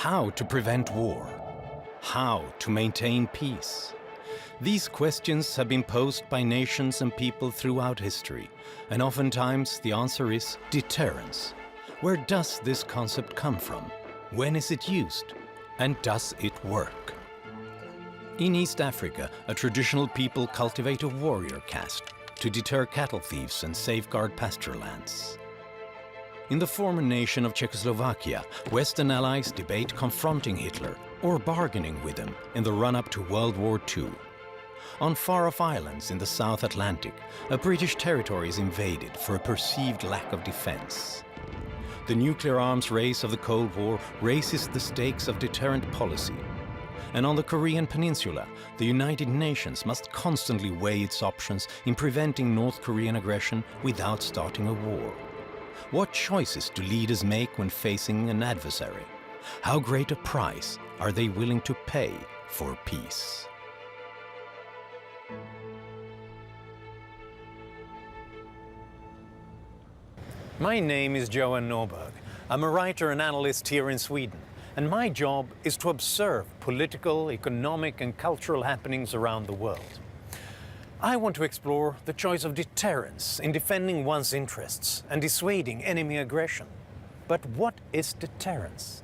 How to prevent war? How to maintain peace? These questions have been posed by nations and people throughout history, and oftentimes the answer is deterrence. Where does this concept come from? When is it used? And does it work? In East Africa, a traditional people cultivate a warrior caste to deter cattle thieves and safeguard pasture lands. In the former nation of Czechoslovakia, Western allies debate confronting Hitler or bargaining with him in the run-up to World War II. On far-off islands in the South Atlantic, a British territory is invaded for a perceived lack of defense. The nuclear arms race of the Cold War raises the stakes of deterrent policy. And on the Korean Peninsula, the United Nations must constantly weigh its options in preventing North Korean aggression without starting a war. What choices do leaders make when facing an adversary? How great a price are they willing to pay for peace? My name is Johan Norberg. I'm a writer and analyst here in Sweden, and my job is to observe political, economic, and cultural happenings around the world. I want to explore the choice of deterrence in defending one's interests and dissuading enemy aggression. But what is deterrence?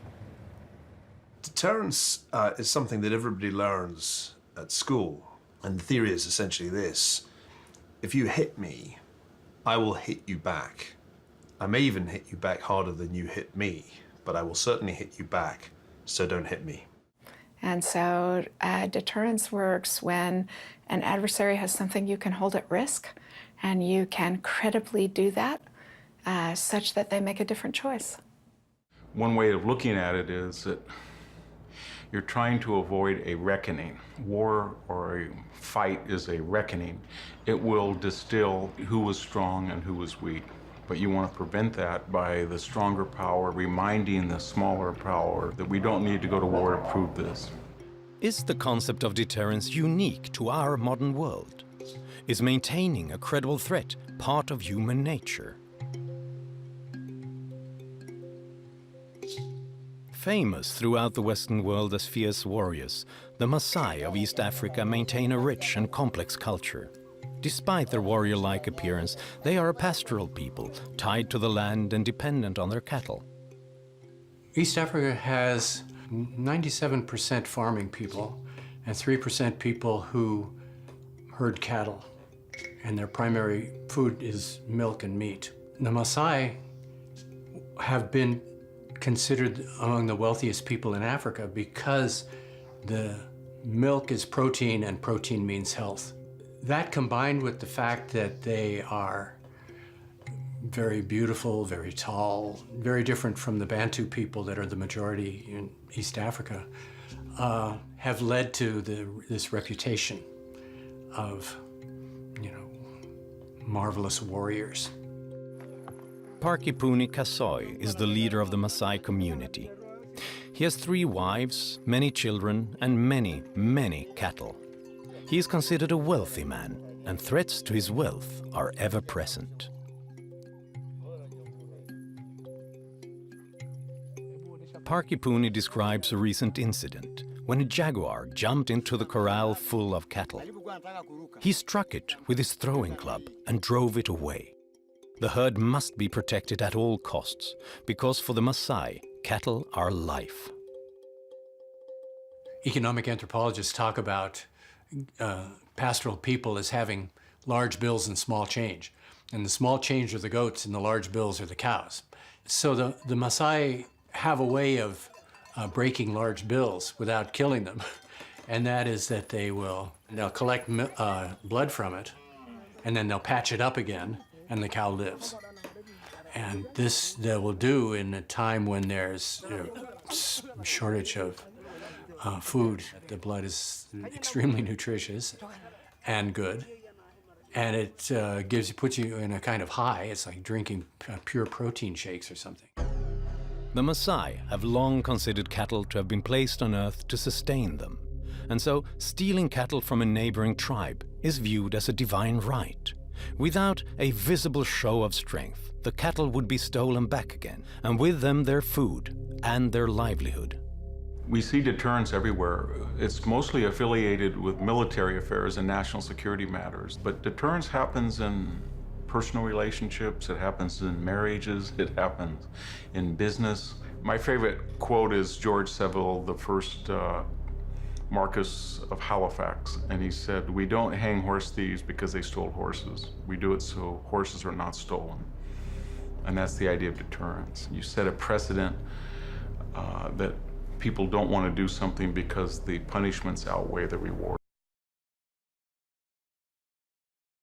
Deterrence is something that everybody learns at school. And the theory is essentially this: if you hit me, I will hit you back. I may even hit you back harder than you hit me, but I will certainly hit you back, so don't hit me. And so deterrence works when an adversary has something you can hold at risk, and you can credibly do that such that they make a different choice. One way of looking at it is that you're trying to avoid a reckoning. War or a fight is a reckoning. It will distill who was strong and who was weak. But you want to prevent that by the stronger power reminding the smaller power that we don't need to go to war to prove this. Is the concept of deterrence unique to our modern world? Is maintaining a credible threat part of human nature? Famous throughout the Western world as fierce warriors, the Maasai of East Africa maintain a rich and complex culture. Despite their warrior-like appearance, they are a pastoral people, tied to the land and dependent on their cattle. East Africa has 97% farming people and 3% people who herd cattle, and their primary food is milk and meat. The Maasai have been considered among the wealthiest people in Africa because the milk is protein and protein means health. That combined with the fact that they are very beautiful, very tall, very different from the Bantu people that are the majority in East Africa, have led to this reputation of, marvelous warriors. Parkipuni Kasoi is the leader of the Maasai community. He has 3 wives, many children, and many, many cattle. He is considered a wealthy man, and threats to his wealth are ever present. Parkipuni describes a recent incident when a jaguar jumped into the corral full of cattle. He struck it with his throwing club and drove it away. The herd must be protected at all costs, because for the Maasai, cattle are life. Economic anthropologists talk about pastoral people as having large bills and small change. And the small change are the goats and the large bills are the cows. So the Maasai have a way of breaking large bills without killing them. And that is that they'll collect blood from it, and then they'll patch it up again, and the cow lives. And this they will do in a time when there's shortage of food. The blood is extremely nutritious and good, and it puts you in a kind of high. It's like drinking pure protein shakes or something. The Maasai have long considered cattle to have been placed on earth to sustain them, and so stealing cattle from a neighboring tribe is viewed as a divine right. Without a visible show of strength, the cattle would be stolen back again, and with them their food and their livelihood. We see deterrence everywhere. It's mostly affiliated with military affairs and national security matters, but deterrence happens in personal relationships, it happens in marriages, it happens in business. My favorite quote is George Seville, the first Marquess of Halifax, and he said, "We don't hang horse thieves because they stole horses. We do it so horses are not stolen." And that's the idea of deterrence. You set a precedent that people don't want to do something because the punishments outweigh the reward.